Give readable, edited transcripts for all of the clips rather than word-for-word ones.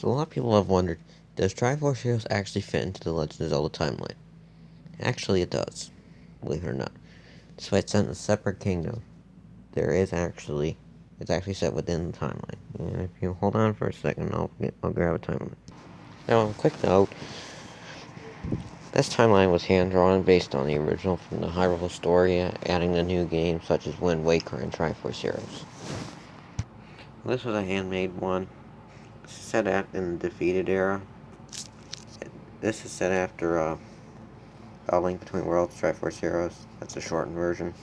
So a lot of people have wondered, does Triforce Heroes actually fit into the Legend of Zelda timeline? Actually, it does, believe it or not. Despite it's in a separate kingdom, it's actually set within the timeline. And if you hold on for a second, I'll grab a timeline. Now, quick note, this timeline was hand-drawn based on the original from the Hyrule story, adding the new games such as Wind Waker and Triforce Heroes. This was a handmade one, set in the Defeated era. This is set after A Link Between Worlds, Triforce Heroes. That's a shortened version.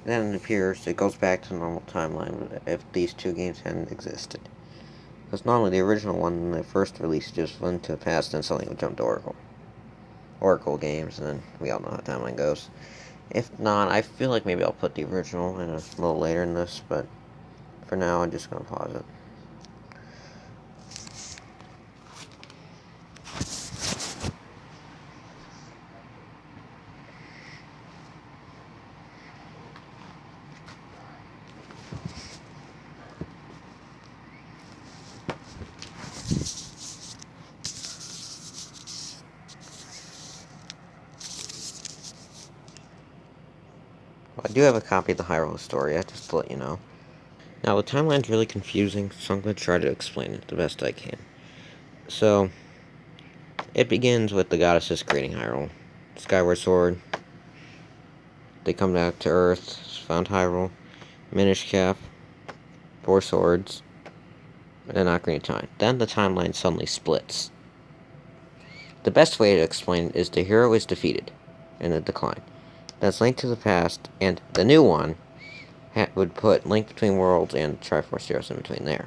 Then it goes back to the normal timeline if these two games hadn't existed. Because normally the original one, when they first released, just went to the past and suddenly would jump to Oracle games, and then we all know how timeline goes. If not, I feel like maybe I'll put the original in a little later in this, but for now I'm just going to pause it. I do have a copy of the Hyrule story, just to let you know. Now, the timeline's really confusing, so I'm going to try to explain it the best I can. So, it begins with the goddesses creating Hyrule. Skyward Sword. They come back to Earth, found Hyrule. Minish Cap. 4 swords. And then Ocarina of Time. Then the timeline suddenly splits. The best way to explain it is the hero is defeated in the decline. That's Link to the Past, and the new one would put Link Between Worlds and Triforce Heroes in between there.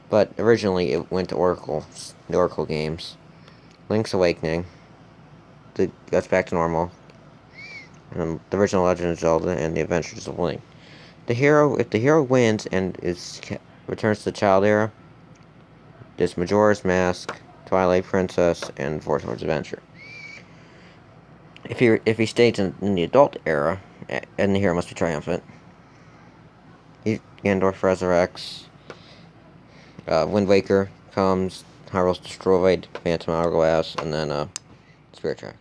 But originally it went to the Oracle games. Link's Awakening. That's back to normal. The original Legend of Zelda and the Adventures of Link. If the hero wins and returns to the Child Era, there's Majora's Mask, Twilight Princess, and Four Swords Adventure. If he stays in the Adult Era, and the hero must be triumphant, Ganondorf resurrects, Wind Waker comes, Hyrule's destroyed, Phantom Hourglass, and then Spirit Tracks.